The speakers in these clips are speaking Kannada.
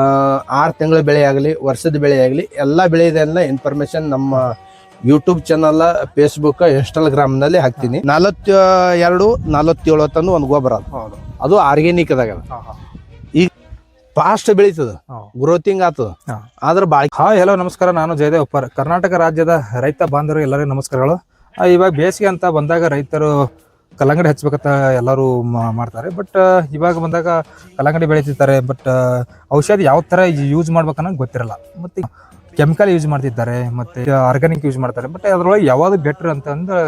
6 ತಿಂಗಳ ಬೆಳೆ ಆಗಲಿ ವರ್ಷದ ಬೆಳೆ ಆಗಲಿ ಎಲ್ಲ ಬೆಳೆದೆಲ್ಲ ಇನ್ಫಾರ್ಮೇಶನ್ ನಮ್ಮ ಯೂಟ್ಯೂಬ್ ಚಾನಲ್, ಫೇಸ್ಬುಕ್, ಇನ್ಸ್ಟಾಗ್ರಾಮ್ನಲ್ಲಿ ಹಾಕ್ತೀನಿ. 42-47 ತಂದು ಒಂದು ಗೊಬ್ಬರ ಅದು ಆರ್ಗ್ಯಾನಿಕ್ ಅದಾಗ ಈಗ ಫಾಸ್ಟ್ ಬೆಳೀತದ, ಗ್ರೋತಿಂಗ್ ಆಗ್ತದ. ಆದ್ರೆ ಹಲೋ ನಮಸ್ಕಾರ, ನಾನು ಜಯದೇವ್ ಉಪ್ಪಾರ್. ಕರ್ನಾಟಕ ರಾಜ್ಯದ ರೈತ ಬಾಂಧವರು ಎಲ್ಲರಿಗೂ ನಮಸ್ಕಾರಗಳು. ಇವಾಗ ಬೇಸಿಗೆ ಅಂತ ಬಂದಾಗ ರೈತರು ಕಲ್ಲಂಗಡಿ ಹಚ್ಬೇಕಂತ ಎಲ್ಲರೂ ಮಾಡ್ತಾರೆ. ಬಟ್ ಇವಾಗ ಬಂದಾಗ ಕಲ್ಲಂಗಡಿ ಬೆಳೀತಿರ್ತಾರೆ. ಬಟ್ ಔಷಧಿ ಯಾವ ಥರ ಯೂಸ್ ಮಾಡ್ಬೇಕನ್ನೋದು ಗೊತ್ತಿರಲ್ಲ. ಮತ್ತು ಕೆಮಿಕಲ್ ಯೂಸ್ ಮಾಡ್ತಿದ್ದಾರೆ, ಮತ್ತು ಆರ್ಗ್ಯಾನಿಕ್ ಯೂಸ್ ಮಾಡ್ತಾರೆ. ಬಟ್ ಅದ್ರೊಳಗೆ ಯಾವುದು ಬೆಟ್ರ್ ಅಂತಂದ್ರೆ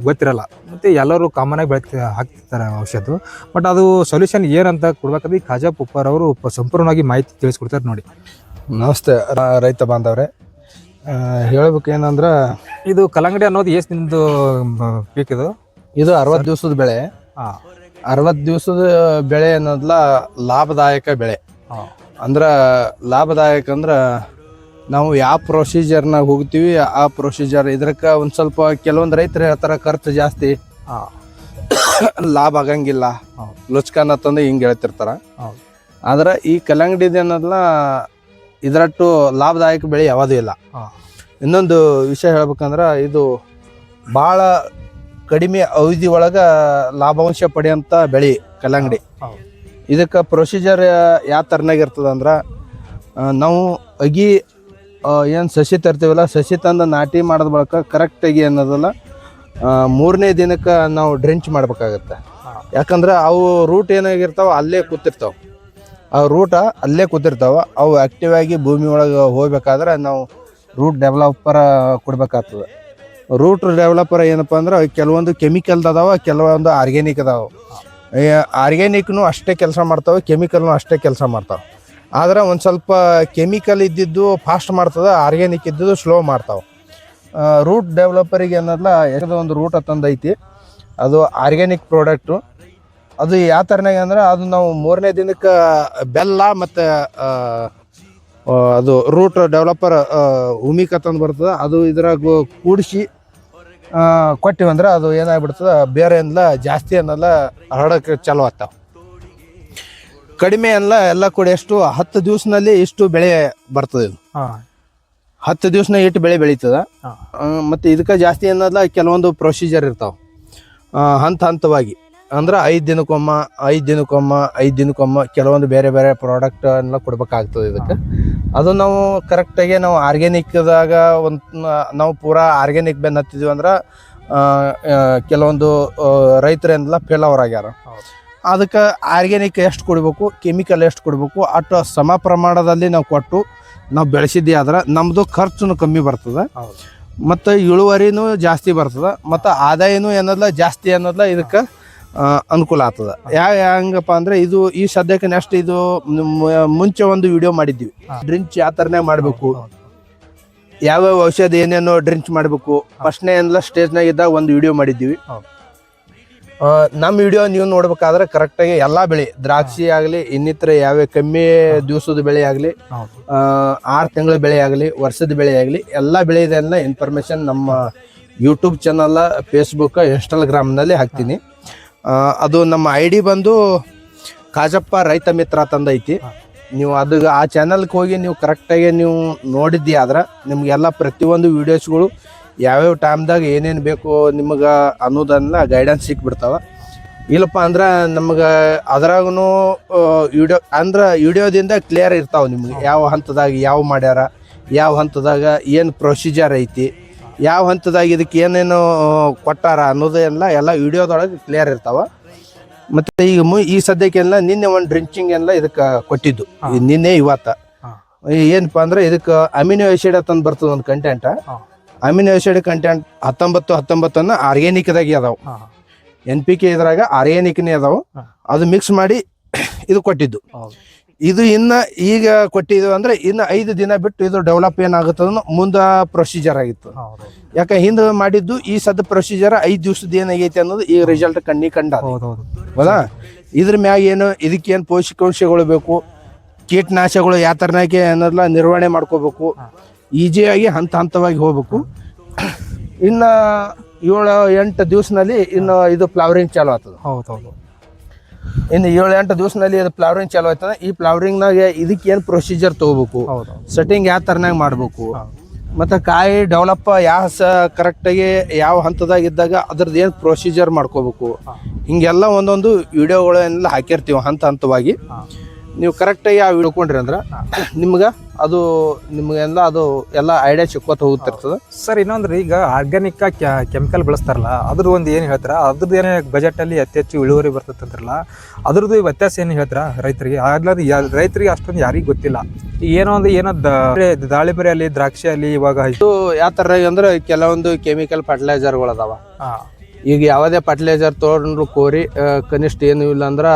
ಗೊತ್ತಿರಲ್ಲ. ಮತ್ತು ಎಲ್ಲರೂ ಕಾಮನ್ ಆಗಿ ಹಾಕ್ತಿರ್ತಾರೆ ಔಷಧ. ಬಟ್ ಅದು ಸೊಲ್ಯೂಷನ್ ಏನಂತ ಕೊಡ್ಬೇಕಾದ್ರೆ ಖಾಜಾ ಉಪ್ಪಾರ್ ಅವರು ಸಂಪೂರ್ಣವಾಗಿ ಮಾಹಿತಿ ತಿಳಿಸ್ಕೊಡ್ತಾರೆ ನೋಡಿ. ನಮಸ್ತೆ ರೈತ ಬಾಂಧವ್ರೆ. ಹೇಳ್ಬೇಕೇನಂದ್ರೆ ಇದು ಕಲ್ಲಂಗಡಿ ಅನ್ನೋದು ಎಷ್ಟು ನಿಮ್ದು ಪೀಕ್ ಇದು 60 ದಿವಸದ ಬೆಳೆ. 60 ದಿವಸದ ಬೆಳೆ ಅನ್ನೋದ್ಲ ಲಾಭದಾಯಕ ಬೆಳೆ. ಅಂದ್ರೆ ಲಾಭದಾಯಕ ಅಂದ್ರೆ ನಾವು ಯಾವ ಪ್ರೊಸೀಜರ್ನಾಗ ಹೋಗ್ತೀವಿ ಆ ಪ್ರೊಸೀಜರ್ ಇದಕ್ಕೆ ಒಂದು ಸ್ವಲ್ಪ ಕೆಲವೊಂದು ರೈತರು ಹೇಳ್ತಾರೆ ಖರ್ಚು ಜಾಸ್ತಿ, ಲಾಭ ಆಗಂಗಿಲ್ಲ, ಲುಚ್ಕನ್ನ ತಂದು ಹಿಂಗೆ ಹೇಳ್ತಿರ್ತಾರ. ಆದ್ರೆ ಈ ಕಲ್ಲಂಗಡಿದ ಅನ್ನೋದ್ಲ ಇದರಟ್ಟು ಲಾಭದಾಯಕ ಬೆಳೆ ಯಾವುದೂ ಇಲ್ಲ. ಇನ್ನೊಂದು ವಿಷಯ ಹೇಳ್ಬೇಕಂದ್ರೆ ಇದು ಭಾಳ ಕಡಿಮೆ ಅವಧಿ ಒಳಗೆ ಲಾಭಾಂಶ ಪಡೆಯೋಂಥ ಬೆಳೆ ಕಲ್ಲಂಗಡಿ. ಇದಕ್ಕೆ ಪ್ರೊಸೀಜರ್ ಯಾವ ಥರನಾಗ ಇರ್ತದೆ ಅಂದ್ರೆ, ನಾವು ಅಗಿ ಏನು ಸಸಿ ತರ್ತೀವಲ್ಲ, ಸಸಿ ತಂದು ನಾಟಿ ಮಾಡಿದ ಬಳಿಕ ಕರೆಕ್ಟಾಗಿ ಅನ್ನೋದಲ್ಲ 3ನೇ ದಿನಕ್ಕೆ ನಾವು ಡ್ರೆಂಚ್ ಮಾಡ್ಬೇಕಾಗತ್ತೆ. ಯಾಕಂದ್ರೆ ಅವು ರೂಟ್ ಏನಾಗಿರ್ತಾವೆ ಅಲ್ಲೇ ಕೂತಿರ್ತಾವೆ. ಆ ರೂಟ ಅಲ್ಲೇ ಕೂತಿರ್ತಾವೆ. ಅವು ಆ್ಯಕ್ಟಿವ್ ಆಗಿ ಭೂಮಿ ಒಳಗೆ ಹೋಗ್ಬೇಕಾದ್ರೆ ನಾವು ರೂಟ್ ಡೆವಲಪರ್ ಕೊಡ್ಬೇಕಾಗ್ತದೆ. ರೂಟ್ ಡೆವಲಪರ್ ಏನಪ್ಪ ಅಂದ್ರೆ ಕೆಲವೊಂದು ಕೆಮಿಕಲ್ದು ಅದಾವೆ, ಕೆಲವೊಂದು ಆರ್ಗ್ಯಾನಿಕ್ ಅದಾವೆ. ಆರ್ಗ್ಯಾನಿಕ್ನು ಅಷ್ಟೇ ಕೆಲಸ ಮಾಡ್ತಾವೆ, ಕೆಮಿಕಲ್ನು ಅಷ್ಟೇ ಕೆಲಸ ಮಾಡ್ತಾವೆ. ಆದ್ರೆ ಒಂದು ಸ್ವಲ್ಪ ಕೆಮಿಕಲ್ ಇದ್ದಿದ್ದು ಫಾಸ್ಟ್ ಮಾಡ್ತದೆ, ಆರ್ಗ್ಯಾನಿಕ್ ಇದ್ದಿದ್ದು ಸ್ಲೋ ಮಾಡ್ತಾವೆ. ರೂಟ್ ಡೆವಲಪರಿಗೆ ಅನ್ನೋದ್ಲ ಒಂದು ರೂಟ್ ತಂದೈತಿ, ಅದು ಆರ್ಗ್ಯಾನಿಕ್ ಪ್ರಾಡಕ್ಟು. ಅದು ಯಾವ ಥರನಾಗ ಅಂದ್ರೆ ಅದು ನಾವು 3ನೇ ದಿನಕ್ಕೆ ಬೆಲ್ಲ ಮತ್ತು ಅದು ರೂಟ್ ಡೆವಲಪರ್ ಉಮಿಕ ತಂದು ಬರ್ತದೆ. ಅದು ಇದ್ರಾಗ ಕೂಡಿಸಿ ಕೊಟ್ಟಿವಂದ್ರೆ ಅದು ಏನಾಗ್ಬಿಡ್ತದೆ, ಬೇರೆಲ್ಲ ಜಾಸ್ತಿ ಅನ್ನೆಲ್ಲ ಹರಡೋಕ್ಕೆ ಚಾಲು ಆಗ್ತಾವೆ. ಕಡಿಮೆ ಎಲ್ಲ ಕೂಡ ಎಷ್ಟು 10 ದಿವಸನಲ್ಲಿ ಇಷ್ಟು ಬೆಳೆ ಬರ್ತದೆ. ಇದು 10 ದಿವಸನಾಗ ಇಷ್ಟು ಬೆಳೆ ಬೆಳೀತದೆ. ಮತ್ತು ಇದಕ್ಕೆ ಜಾಸ್ತಿ ಅನ್ನೋದ್ಲ ಕೆಲವೊಂದು ಪ್ರೊಸೀಜರ್ ಇರ್ತಾವೆ ಹಂತವಾಗಿ. ಅಂದ್ರೆ 5 ದಿನಕ್ಕೊಮ್ಮ ಕೆಲವೊಂದು ಬೇರೆ ಬೇರೆ ಪ್ರಾಡಕ್ಟ್ ಎಲ್ಲ ಕೊಡ್ಬೇಕಾಗ್ತದೆ ಇದಕ್ಕೆ. ಅದು ನಾವು ಕರೆಕ್ಟಾಗಿ ನಾವು ಆರ್ಗ್ಯಾನಿಕ್ದಾಗ ನಾವು ಪೂರಾ ಆರ್ಗ್ಯಾನಿಕ್ ಬೆನ್ನು ಹತ್ತಿದ್ವಿ ಅಂದ್ರೆ ಕೆಲವೊಂದು ರೈತರೆಲ್ಲ ಫೇಲ್ ಆಗ್ಯಾರ. ಅದಕ್ಕೆ ಆರ್ಗ್ಯಾನಿಕ್ ಎಷ್ಟು ಕೊಡಬೇಕು, ಕೆಮಿಕಲ್ ಎಷ್ಟು ಕೊಡಬೇಕು, ಅಷ್ಟು ಸಮ ಪ್ರಮಾಣದಲ್ಲಿ ನಾವು ಕೊಟ್ಟು ನಾವು ಬೆಳೆಸಿದ್ವಿ ಆದ್ರೆ ನಮ್ಮದು ಖರ್ಚು ಕಮ್ಮಿ ಬರ್ತದೆ, ಮತ್ತು ಇಳುವರಿನೂ ಜಾಸ್ತಿ ಬರ್ತದೆ, ಮತ್ತು ಆದಾಯನೂ ಏನಲ್ಲ ಜಾಸ್ತಿ ಅನ್ನೋದ್ಲ ಇದಕ್ಕೆ ಅನುಕೂಲ ಆಗ್ತದೆ. ಹೆಂಗಪ್ಪ ಅಂದರೆ ಇದು ಈ ಸದ್ಯಕ್ಕೆ ನೆಕ್ಸ್ಟ್ ಇದು ಮುಂಚೆ ಒಂದು ವಿಡಿಯೋ ಮಾಡಿದ್ವಿ, ಡ್ರಿಂಚ್ ಯಾವ ಥರನೇ ಮಾಡಬೇಕು, ಯಾವ್ಯಾವ ಔಷಧಿ ಏನೇನೋ ಡ್ರಿಂಚ್ ಮಾಡಬೇಕು, ಫಸ್ಟ್ನೇ ಎಲ್ಲ ಸ್ಟೇಜ್ನಾಗ ಇದ್ದಾಗ ಒಂದು ವಿಡಿಯೋ ಮಾಡಿದ್ದೀವಿ. ನಮ್ಮ ವಿಡಿಯೋ ನೀವು ನೋಡ್ಬೇಕಾದ್ರೆ ಕರೆಕ್ಟಾಗಿ ಎಲ್ಲ ಬೆಳೆ, ದ್ರಾಕ್ಷಿ ಆಗಲಿ, ಇನ್ನಿತರ ಯಾವ್ಯಾವ ಕಮ್ಮಿ ದಿವಸದ ಬೆಳೆ ಆಗಲಿ, 6 ತಿಂಗಳ ಬೆಳೆ ಆಗಲಿ, ವರ್ಷದ ಬೆಳೆ ಆಗಲಿ, ಎಲ್ಲ ಬೆಳೆದೆಲ್ಲ ಇನ್ಫಾರ್ಮೇಶನ್ ನಮ್ಮ ಯೂಟ್ಯೂಬ್ ಚಾನಲ್, ಫೇಸ್ಬುಕ್, ಇನ್ಸ್ಟಾಗ್ರಾಮ್ನಲ್ಲಿ ಹಾಕ್ತೀನಿ. ಅದು ನಮ್ಮ ID ಬಂದು ಕಾಜಪ್ಪ ರೈತ ಮಿತ್ರ ತಂದೈತಿ. ನೀವು ಅದು ಆ ಚಾನಲ್ಗೆ ಹೋಗಿ ನೀವು ಕರೆಕ್ಟಾಗಿ ನೀವು ನೋಡಿದ್ದಿ ಆದ್ರೆ ನಿಮಗೆಲ್ಲ ಪ್ರತಿಯೊಂದು ವೀಡಿಯೋಸ್ಗಳು ಯಾವ್ಯಾವ ಟೈಮ್ದಾಗ ಏನೇನು ಬೇಕು ನಿಮಗೆ ಅನ್ನೋದನ್ನ ಗೈಡೆನ್ಸ್ ಸಿಕ್ಬಿಡ್ತಾವೆ. ಇಲ್ಲಪ್ಪ ಅಂದ್ರೆ ನಮ್ಗೆ ಅದ್ರಾಗೂ ವಿಡಿಯೋದಿಂದ ಕ್ಲಿಯರ್ ಇರ್ತಾವೆ ನಿಮ್ಗೆ ಯಾವ ಹಂತದಾಗ ಯಾವ ಮಾಡ್ಯಾರ, ಯಾವ ಹಂತದಾಗ ಏನು ಪ್ರೊಸೀಜರ್ ಐತಿ, ಯಾವ ಹಂತದಾಗ ಇದಕ್ಕೆ ಏನೇನು ಕೊಟ್ಟಾರ ಅನ್ನೋದು ಎಲ್ಲ ವಿಡಿಯೋದೊಳಗೆ ಕ್ಲಿಯರ್ ಇರ್ತಾವೆ. ಮತ್ತು ಈಗ ಈ ಸದ್ಯಕ್ಕೆಲ್ಲ ನಿನ್ನೆ ಒಂದು ಡ್ರಿಂಚಿಂಗ್ ಎಲ್ಲ ಇದಕ್ಕೆ ಕೊಟ್ಟಿದ್ದು, ನಿನ್ನೆ ಇವತ್ತು ಏನಪ್ಪ ಅಂದ್ರೆ ಇದಕ್ಕೆ ಅಮಿನೋ ಆಸಿಡ್ ಅಂತಂದು ಬರ್ತದೆ ಒಂದು ಕಂಟೆಂಟ್. ಅಮಿನೋ ಆಸಿಡ್ ಕಂಟೆಂಟ್ 19 ಆರ್ಗ್ಯಾನಿಕ್ದಾಗಿ ಅದಾವೆ, NPK ಇದ್ರಾಗ ಆರ್ಗ್ಯಾನಿಕ್ನೇ ಅದಾವೆ. ಅದು ಮಿಕ್ಸ್ ಮಾಡಿ ಇದು ಕೊಟ್ಟಿದ್ದು. ಇದು ಇನ್ನು ಈಗ ಕೊಟ್ಟಿದ್ದು ಅಂದರೆ ಇನ್ನು 5 ದಿನ ಬಿಟ್ಟು ಇದು ಡೆವಲಪ್ ಏನಾಗುತ್ತದನ್ನು ಮುಂದೆ ಪ್ರೊಸೀಜರ್ ಆಗಿತ್ತು. ಯಾಕೆ ಹಿಂದೆ ಮಾಡಿದ್ದು ಈ ಸದ್ದ ಪ್ರೊಸೀಜರ್ 5 ದಿವಸದ ಏನಾಗೈತಿ ಅನ್ನೋದು ಈ ರಿಸಲ್ಟ್ ಕಂಡ ಹೌದಾ. ಇದ್ರ ಮ್ಯಾಗ ಏನು ಇದಕ್ಕೇನು ಪೋಷಕಾಂಶಗಳು ಬೇಕು, ಕೀಟನಾಶಕಗಳು ಯಾವ ಥರನಾಗಿ ಅನ್ನೋದನ್ನ ನಿರ್ವಹಣೆ ಮಾಡ್ಕೋಬೇಕು, ಈಜಿಯಾಗಿ ಹಂತವಾಗಿ ಹೋಗ್ಬೇಕು. ಇನ್ನು 7-8 ದಿವಸನಲ್ಲಿ ಇನ್ನು ಇದು ಫ್ಲವರಿಂಗ್ ಚಾಲು ಆಗ್ತದೆ. ಇನ್ನು 7-8 ದಿವಸನಲ್ಲಿ ಅದು ಫ್ಲವರಿಂಗ್ ಚಾಲು ಆಯ್ತಂದ್ರೆ ಈ ಫ್ಲವರಿಂಗ್ನಾಗ ಇದಕ್ಕೆ ಏನು ಪ್ರೊಸೀಜರ್ ತೊಗೋಬೇಕು, ಹೌದು ಸೆಟ್ಟಿಂಗ್ ಯಾವ ಥರನಾಗ ಮಾಡಬೇಕು, ಮತ್ತು ಕಾಯಿ ಡೆವಲಪ್ ಕರೆಕ್ಟಾಗಿ ಯಾವ ಹಂತದಾಗ ಇದ್ದಾಗ ಅದ್ರದ್ದು ಏನು ಪ್ರೊಸೀಜರ್ ಮಾಡ್ಕೋಬೇಕು, ಹಿಂಗೆಲ್ಲ ಒಂದೊಂದು ವಿಡಿಯೋಗಳೆಲ್ಲ ಹಾಕಿರ್ತೀವಿ ಹಂತವಾಗಿ. ನೀವು ಕರೆಕ್ಟಾಗಿ ಆ ವಿಡ್ಕೊಂಡ್ರಿ ಅಂದ್ರೆ ನಿಮ್ಗೆ ಅದು ನಿಮಗೆಲ್ಲ ಅದು ಎಲ್ಲ ಐಡಿಯಾ ಸಿಕ್ಕೋತ ಹೋಗ್ತಿರ್ತದೆ. ಸರ್ ಇನ್ನೊಂದ್ರಿ, ಈಗ ಆರ್ಗ್ಯಾನಿಕ್ ಕೆಮಿಕಲ್ ಬಳಸ್ತಾರಲ್ಲ ಅದ್ರದ್ದು ಒಂದು ಏನು ಹೇಳ್ತಾರ, ಅದ್ರದ್ದು ಏನೇ ಬಜೆಟಲ್ಲಿ ಅತಿ ಹೆಚ್ಚು ಇಳುವರಿ ಬರ್ತದೆ ಅಂತಾರಲ್ಲ, ಅದ್ರದ್ದು ವ್ಯತ್ಯಾಸ ಏನು ಹೇಳ್ತಾರ ರೈತರಿಗೆ? ಅಲ್ಲದ ರೈತರಿಗೆ ಅಷ್ಟೊಂದು ಯಾರಿಗೂ ಗೊತ್ತಿಲ್ಲ. ಏನೋ ದಾಳಿಂಬೆ ಅಲ್ಲಿ ದ್ರಾಕ್ಷಿ ಅಲ್ಲಿ ಇವಾಗ ಇದು ಯಾವ ಥರ ಅಂದ್ರೆ ಕೆಲವೊಂದು ಕೆಮಿಕಲ್ ಫರ್ಟಿಲೈಸರ್ಗಳು ಅದಾವ. ಈಗ ಯಾವುದೇ ಫರ್ಟಿಲೈಸರ್ ತೊಗೊಂಡ್ರು ಕೋರಿ ಕನಿಷ್ಠ ಏನು ಇಲ್ಲ ಅಂದ್ರೆ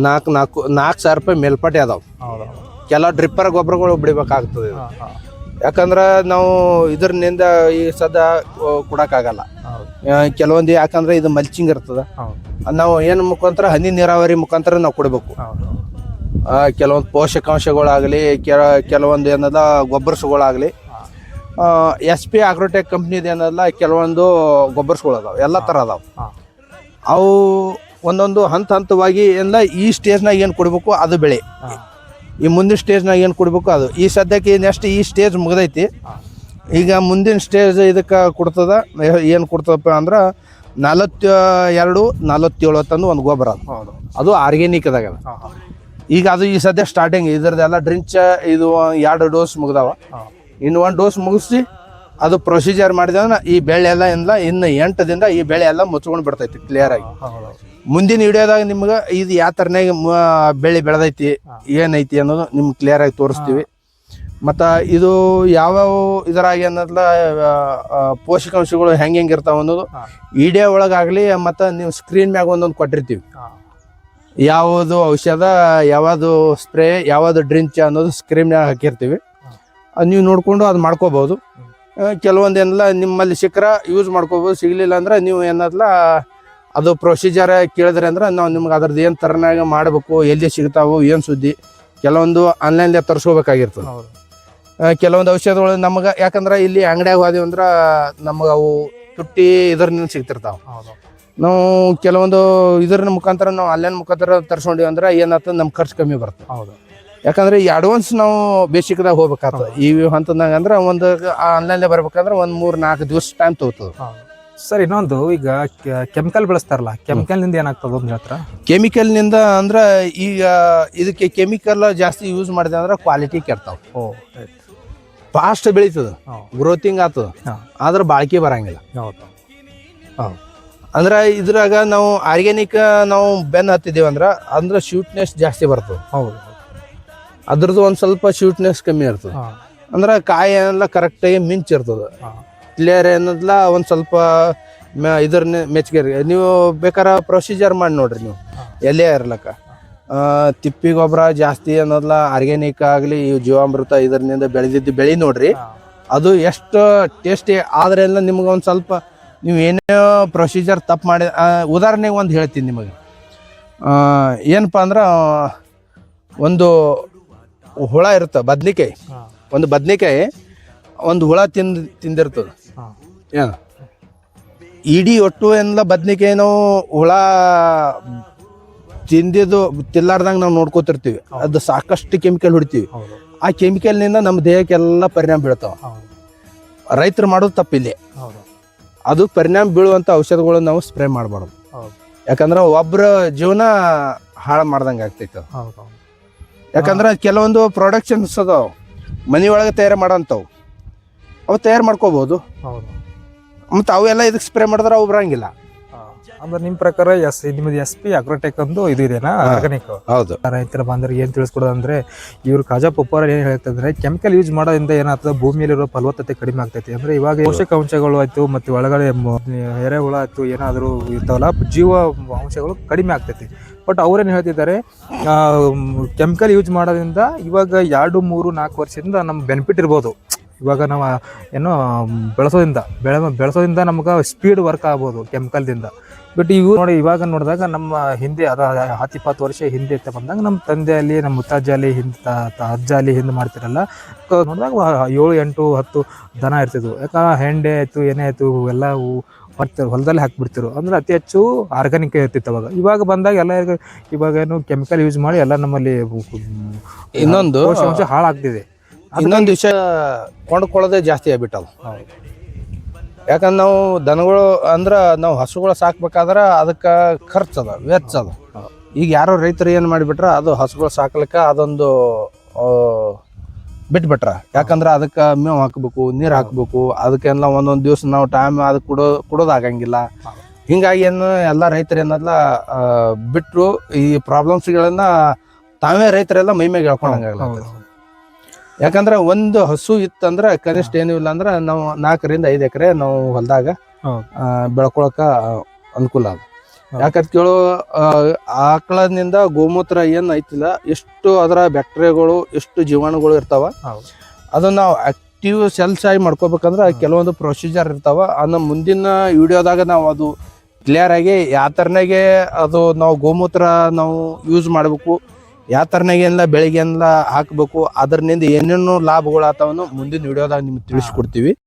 4,000 ರೂಪಾಯಿ ಮೇಲ್ಪಟ್ಟೆ ಅದಾವ. ಕೆಲವು ಡ್ರಿಪ್ಪರ್ ಗೊಬ್ಬರಗಳು ಬಿಡಬೇಕಾಗ್ತದೆ. ಯಾಕಂದ್ರೆ ನಾವು ಇದರಿಂದ ಈ ಸದಾ ಕೊಡಕ್ಕಾಗಲ್ಲ. ಕೆಲವೊಂದು ಯಾಕಂದ್ರೆ ಇದು ಮಲ್ಚಿಂಗ್ ಇರ್ತದೆ. ನಾವು ಏನು ಮುಖಾಂತರ ಹನಿ ನೀರಾವರಿ ಮುಖಾಂತರ ನಾವು ಕೊಡಬೇಕು. ಕೆಲವೊಂದು ಪೋಷಕಾಂಶಗಳಾಗಲಿ ಕೆಲವೊಂದು ಏನದ ಗೊಬ್ಬರಸುಗಳಾಗಲಿ SP ಆಗ್ರೋಟೆಕ್ ಕಂಪ್ನಿದು ಏನಲ್ಲ ಕೆಲವೊಂದು ಗೊಬ್ಬರಸುಗಳು ಅದಾವೆ, ಎಲ್ಲ ಥರ ಅದಾವೆ. ಅವು ಒಂದೊಂದು ಹಂತವಾಗಿ ಎಲ್ಲ ಈ ಸ್ಟೇಜ್ನಾಗ ಏನು ಕೊಡಬೇಕು ಅದು ಬೆಳೆ, ಈ ಮುಂದಿನ ಸ್ಟೇಜ್ನಾಗ ಏನು ಕೊಡಬೇಕು ಅದು. ಈ ಸದ್ಯಕ್ಕೆ ನೆಕ್ಸ್ಟ್ ಈ ಸ್ಟೇಜ್ ಮುಗ್ದೈತಿ. ಈಗ ಮುಂದಿನ ಸ್ಟೇಜ್ ಇದಕ್ಕೆ ಕೊಡ್ತದ. ಏನು ಕೊಡ್ತದಪ್ಪ ಅಂದ್ರೆ 42-47 ತಂದು ಒಂದು ಗೊಬ್ಬರ ಅದು ಆರ್ಗ್ಯಾನಿಕ್ ಅದಾಗ. ಈಗ ಅದು ಈ ಸದ್ಯ ಸ್ಟಾರ್ಟಿಂಗ್ ಇದ್ರದ್ದೆಲ್ಲ ಡ್ರಿಂಚ್ ಇದು 2 ಡೋಸ್ ಮುಗ್ದಾವ. ಇನ್ನು 1 ಡೋಸ್ ಮುಗಿಸಿ ಅದು ಪ್ರೊಸೀಜರ್ ಮಾಡಿದ್ರೆ ಈ ಬೆಳೆ ಎಲ್ಲ ಇನ್ನು 8 ದಿನದ ಈ ಬೆಳೆ ಎಲ್ಲ ಮುಚ್ಕೊಂಡು ಬಿಡ್ತೈತಿ ಕ್ಲಿಯರ್ ಆಗಿ. ಮುಂದಿನ ವಿಡಿಯೋದಾಗ ನಿಮ್ಗೆ ಇದು ಯಾವ ಥರನಾಗ ಬೆಳೆ ಬೆಳೆದೈತಿ ಏನೈತಿ ಅನ್ನೋದು ನಿಮ್ಗೆ ಕ್ಲಿಯರ್ ಆಗಿ ತೋರಿಸ್ತೀವಿ. ಮತ್ತು ಇದು ಯಾವ್ಯಾವ ಇದರಾಗ ಏನಲ್ಲ ಪೋಷಕಾಂಶಗಳು ಹೆಂಗೆ ಇರ್ತಾವ ಅನ್ನೋದು ವಿಡಿಯೋ ಒಳಗಾಗಲಿ ಮತ್ತು ನೀವು ಸ್ಕ್ರೀನ್ ಮ್ಯಾಗ ಒಂದೊಂದು ಕೊಟ್ಟಿರ್ತೀವಿ. ಯಾವುದು ಔಷಧ, ಯಾವುದು ಸ್ಪ್ರೇ, ಯಾವುದು ಡ್ರಿಂಚ್ ಅನ್ನೋದು ಸ್ಕ್ರೀನ್ ಮ್ಯಾಗ ಹಾಕಿರ್ತೀವಿ. ಅದು ನೀವು ನೋಡಿಕೊಂಡು ಅದು ಮಾಡ್ಕೋಬೋದು. ಕೆಲವೊಂದು ಏನಲ್ಲ ನಿಮ್ಮಲ್ಲಿ ಸಿಕ್ಕರೆ ಯೂಸ್ ಮಾಡ್ಕೋಬೋದು, ಸಿಗಲಿಲ್ಲ ಅಂದ್ರೆ ನೀವು ಏನಲ್ಲ ಅದು ಪ್ರೊಸೀಜರ್ ಕೇಳಿದ್ರೆ ಅಂದ್ರೆ ನಾವು ನಿಮ್ಗೆ ಅದ್ರದ್ದು ಏನು ಥರನಾಗ ಮಾಡಬೇಕು, ಎಲ್ಲಿ ಸಿಗ್ತಾವೆ, ಏನು ಸುದ್ದಿ, ಕೆಲವೊಂದು ಆನ್ಲೈನ್ಲೇ ತರಿಸ್ಕೋಬೇಕಾಗಿರ್ತದೆ. ಕೆಲವೊಂದು ಔಷಧಗಳು ನಮ್ಗೆ ಯಾಕಂದ್ರೆ ಇಲ್ಲಿ ಅಂಗಡಿಯಾಗ ಹೋದಿವಿ ಅಂದ್ರೆ ನಮ್ಗೆ ಅವು ತುಟ್ಟಿ ಇದರಿಂದ ಸಿಗ್ತಿರ್ತಾವೆ. ನಾವು ಕೆಲವೊಂದು ಇದರ ಮುಖಾಂತರ ನಾವು ಆನ್ಲೈನ್ ಮುಖಾಂತರ ತರಿಸ್ಕೊಂಡಿವಿ ಅಂದ್ರೆ ಏನಾಗ್ತದೆ, ನಮ್ಮ ಖರ್ಚು ಕಮ್ಮಿ ಬರ್ತದೆ. ಯಾಕಂದ್ರೆ ಈ ಅಡ್ವಾನ್ಸ್ ನಾವು ಬೇಸಿಕ್ದಾಗ ಹೋಗ್ಬೇಕಾಗ್ತದೆ. ಈ ಹಂತದಾಗ ಅಂದ್ರೆ ಒಂದು ಆನ್ಲೈನ್ಲೇ ಬರ್ಬೇಕಂದ್ರೆ ಒಂದು 3-4 ದಿವಸ ಟೈಮ್ ತಗೋತದೆ. ಸರ್ ಇನ್ನೊಂದು, ಈಗ ಕೆಮಿಕಲ್ ಬಳಸ್ತಾರಲ್ಲ, ಕೆಮಿಕಲ್ನಿಂದ ಏನಾಗ್ತದೆ ಅಂತ ಹೇಳ್ತಾರ? ಕೆಮಿಕಲ್ನಿಂದ ಅಂದ್ರೆ ಈಗ ಇದಕ್ಕೆ ಕೆಮಿಕಲ್ ಜಾಸ್ತಿ ಯೂಸ್ ಮಾಡಿದೆ ಅಂದ್ರೆ ಕ್ವಾಲಿಟಿ ಕೆಡ್ತಾವ. ಫಾಸ್ಟ್ ಬೆಳೀತದೆ, ಗ್ರೋತಿಂಗ್ ಆಗ್ತದೆ, ಆದ್ರೆ ಬಾಳಿಕೆ ಬರಂಗಿಲ್ಲ. ಅಂದ್ರೆ ಇದ್ರಾಗ ನಾವು ಆರ್ಗ್ಯಾನಿಕ್ ನಾವು ಬೆನ್ನು ಹತ್ತಿದ್ದೀವಿ ಅಂದ್ರೆ ಸ್ವೀಟ್ನೆಸ್ ಜಾಸ್ತಿ ಬರ್ತದೆ. ಅದ್ರದ್ದು ಒಂದು ಸ್ವಲ್ಪ ಸ್ವೀಟ್ನೆಸ್ ಕಮ್ಮಿ ಇರ್ತದೆ. ಅಂದ್ರೆ ಕಾಯಿ ಏನೆಲ್ಲ ಕರೆಕ್ಟಾಗಿ ಮಿಂಚಿರ್ತದೆ. ಕ್ಲಿಯರ್ ಏನಲ್ಲ ಒಂದು ಸ್ವಲ್ಪ ಇದ್ರನ್ನ ಮೆಚ್ಚುಗೆ ನೀವು ಬೇಕಾರೆ ಪ್ರೊಸೀಜರ್ ಮಾಡಿ ನೋಡ್ರಿ. ನೀವು ಎಲ್ಲೇ ಇರ್ಲಕ್ಕ ತಿಪ್ಪಿ ಗೊಬ್ಬರ ಜಾಸ್ತಿ ಅನ್ನೋದಲ್ಲ, ಆರ್ಗ್ಯಾನಿಕ್ ಆಗಲಿ ಜೀವಾಮೃತ ಇದರಿಂದ ಬೆಳೆದಿದ್ದು ಬೆಳೆ ನೋಡ್ರಿ, ಅದು ಎಷ್ಟು ಟೇಸ್ಟಿ ಆದ್ರೆ ಎಲ್ಲ ನಿಮ್ಗೆ ಒಂದು ಸ್ವಲ್ಪ ನೀವು ಏನೇ ಪ್ರೊಸೀಜರ್ ತಪ್ಪು ಮಾಡಿ. ಉದಾಹರಣೆಗೆ ಒಂದು ಹೇಳ್ತೀನಿ ನಿಮಗೆ. ಏನಪ್ಪ ಅಂದ್ರೆ ಒಂದು ಹುಳ ಇರುತ್ತೆ, ಬದ್ನಿಕಾಯಿ. ಒಂದು ಬದ್ನಿಕಾಯಿ ಒಂದು ಹುಳ ತಿಂದಿರ್ತದೆ. ಏನು ಇಡೀ ಒಟ್ಟು ಎಲ್ಲ ಬದ್ನಿಕಾಯಿ ನಾವು ಹುಳ ತಿಲ್ಲಾರ್ದಂಗೆ ನಾವು ನೋಡ್ಕೋತಿರ್ತೀವಿ. ಅದು ಸಾಕಷ್ಟು ಕೆಮಿಕಲ್ ಹೊಡಿತೀವಿ. ಆ ಕೆಮಿಕಲ್ನಿಂದ ನಮ್ಮ ದೇಹಕ್ಕೆಲ್ಲ ಪರಿಣಾಮ ಬೀಳ್ತಾವ. ರೈತರು ಮಾಡೋದು ತಪ್ಪಿಲ್ಲ. ಅದು ಪರಿಣಾಮ ಬೀಳುವಂಥ ಔಷಧಗಳು ನಾವು ಸ್ಪ್ರೇ ಮಾಡಬಾರ್ದು. ಯಾಕಂದ್ರೆ ಒಬ್ಬರ ಜೀವನ ಹಾಳು ಮಾಡ್ದಂಗೆ ಆಗ್ತೈತೆ. ಯಾಕಂದ್ರೆ ಕೆಲವೊಂದು ಪ್ರೊಡಕ್ಷನ್ಸ್ ಅದಾವ ಮನೆ ಒಳಗೆ ತಯಾರು ಮಾಡೋಂಥವು, ಅವು ತಯಾರು ಮಾಡ್ಕೋಬೋದು. ಮತ್ತು ಅವೆಲ್ಲ ಇದಕ್ಕೆ ಸ್ಪ್ರೇ ಮಾಡಿದ್ರೆ ಅವು ಬರಂಗಿಲ್ಲ. ಅಂದ್ರೆ ನಿಮ್ಮ ಪ್ರಕಾರ ನಿಮ್ಮದು SP ಆಗ್ರೋಟೆಕ್ ಒಂದು ಇದು ಇದೆನಾ ಆರ್ಗಾನಿಕ್? ಹೌದು. ರೈತರ ಬಾಂಧವರಿಗೆ ಏನು ತಿಳಿಸ್ಕೊಡೋದಂದ್ರೆ, ಇವ್ರು ಕಾಜಾ ಪಪ್ಪಾರ ಏನು ಹೇಳ್ತಂದ್ರೆ, ಕೆಮಿಕಲ್ ಯೂಸ್ ಮಾಡೋದ್ರಿಂದ ಏನಾಗ್ತದೆ, ಭೂಮಿಯಲ್ಲಿರೋ ಫಲವತ್ತತೆ ಕಡಿಮೆ ಆಗ್ತೈತಿ. ಅಂದ್ರೆ ಇವಾಗ ಪೋಷಕಾಂಶಗಳು ಆಯ್ತು ಮತ್ತು ಒಳಗಡೆ ಎರೆಹುಳ ಆಯ್ತು ಏನಾದರೂ ಇರ್ತಾವಲ್ಲ, ಜೀವ ಅಂಶಗಳು ಕಡಿಮೆ ಆಗ್ತೈತಿ. ಬಟ್ ಅವ್ರೇನು ಹೇಳ್ತಿದ್ದಾರೆ, ಕೆಮಿಕಲ್ ಯೂಸ್ ಮಾಡೋದ್ರಿಂದ ಇವಾಗ 2, 3, 4 ವರ್ಷದಿಂದ ನಮ್ಗೆ ಬೆನಿಫಿಟ್ ಇರ್ಬೋದು. ಇವಾಗ ನಾವು ಏನೋ ಬೆಳೆಸೋದ್ರಿಂದ ನಮ್ಗೆ ಸ್ಪೀಡ್ ವರ್ಕ್ ಆಗ್ಬೋದು ಕೆಮಿಕಲ್ದಿಂದ. ಬಟ್ ಇವು ನೋಡಿ, ಇವಾಗ ನೋಡಿದಾಗ ನಮ್ಮ ಹಿಂದೆ 10-20 ವರ್ಷ ಹಿಂದೆ ಬಂದಾಗ ನಮ್ಮ ತಂದೆಯಲ್ಲಿ, ನಮ್ಮ ಮುತ್ತಾಜಿ ಅಲ್ಲಿ, ಅಜ್ಜ ಅಲ್ಲಿ ಹಿಂದೆ ಮಾಡ್ತಿರಲ್ಲ ನೋಡಿದಾಗ 7, 8, 10 ದನ ಇರ್ತಿದ್ವು. ಯಾಕಂದ್ರೆ ಹೆಂಡೆ ಆಯಿತು ಏನೇ ಆಯಿತು ಎಲ್ಲ ಹೊಲದಲ್ಲಿ ಹಾಕ್ಬಿಡ್ತಿರು ಅಂದ್ರೆ ಅತಿ ಹೆಚ್ಚು ಆರ್ಗಾನಿಕ್ ಇರ್ತಿತ್ತು ಅವಾಗ. ಇವಾಗ ಬಂದಾಗ ಎಲ್ಲ ಇವಾಗ ಏನು ಕೆಮಿಕಲ್ ಯೂಸ್ ಮಾಡಿ ಎಲ್ಲ ನಮ್ಮಲ್ಲಿ ಇನ್ನೊಂದು ಪೋಷಕಾಂಶ ಹಾಳಾಗ್ತಿದೆ. ಇನ್ನೊಂದು ವಿಷಯ ಕೊಂಡ್ಕೊಳ್ಳೋದೇ ಜಾಸ್ತಿ ಆಗ್ಬಿಟ್ಟವು. ಯಾಕಂದ್ರೆ ನಾವು ದನಗಳು ಅಂದ್ರೆ ನಾವು ಹಸುಗಳು ಸಾಕ್ಬೇಕಾದ್ರೆ ಅದಕ್ಕೆ ಖರ್ಚು ಅದ, ವೆಚ್ಚ ಅದ. ಈಗ ಯಾರೋ ರೈತರು ಏನು ಮಾಡಿಬಿಟ್ರ ಅದು ಹಸುಗಳು ಸಾಕ್ಲಿಕ್ಕೆ ಅದೊಂದು ಬಿಟ್ಬಿಟ್ರ. ಯಾಕಂದ್ರೆ ಅದಕ್ಕೆ ಮೇವು ಹಾಕ್ಬೇಕು, ನೀರು ಹಾಕ್ಬೇಕು, ಅದಕ್ಕೆಲ್ಲ ಒಂದೊಂದು ದಿವಸ ನಾವು ಟೈಮ್ ಅದಕ್ಕೆ ಕೊಡೋದಾಗಂಗಿಲ್ಲ. ಹಿಂಗಾಗಿ ಏನು ಎಲ್ಲ ರೈತರು ಏನಲ್ಲ ಬಿಟ್ಟರು ಈ ಪ್ರಾಬ್ಲಮ್ಸ್ಗಳನ್ನ ತಾವೇ ರೈತರೆಲ್ಲ ಮೈಮೇಲೆ ಹೇಳ್ಕೊಂಡಂಗಾಗಲ್ಲ. ಯಾಕಂದ್ರೆ ಒಂದು ಹಸು ಇತ್ತಂದ್ರೆ ಕನಿಷ್ಠ ಏನೂ ಇಲ್ಲ ಅಂದ್ರೆ ನಾವು 4 ರಿಂದ 5 ಎಕರೆ ನಾವು ಹೊಲದಾಗ ಬೆಳ್ಕೊಳಕ ಅನುಕೂಲ ಅದ. ಯಾಕಂತ ಕೇಳು ಆಕಳದಿಂದ ಗೋಮೂತ್ರ ಏನ್ ಐತಿಲ್ಲ, ಎಷ್ಟು ಅದರ ಬ್ಯಾಕ್ಟೀರಿಯಾಗಳು, ಎಷ್ಟು ಜೀವಾಣುಗಳು ಇರ್ತಾವ. ಅದನ್ನ ನಾವು ಆಕ್ಟಿವ್ ಸೆಲ್ಸ್ ಆಗಿ ಮಾಡ್ಕೋಬೇಕಂದ್ರೆ ಕೆಲವೊಂದು ಪ್ರೊಸೀಜರ್ ಇರ್ತಾವ. ಅದನ್ನ ಮುಂದಿನ ವಿಡಿಯೋದಾಗ ನಾವು ಅದು ಕ್ಲಿಯರ್ ಆಗಿ ಯಾವ ಥರನಾಗೆ ಅದು ನಾವು ಗೋಮೂತ್ರ ನಾವು ಯೂಸ್ ಮಾಡಬೇಕು, ಯಾವ ಥರನಾಗೆ ಎಲ್ಲ ಬೆಳಿಗ್ಗೆ ಎಲ್ಲ ಹಾಕಬೇಕು, ಅದರಿಂದ ಏನೇನು ಲಾಭಗಳು ಆತಾವನು ಮುಂದಿನ ವಿಡಿಯೋದಾಗ ನಿಮ್ಗೆ ತಿಳಿಸ್ಕೊಡ್ತೀವಿ.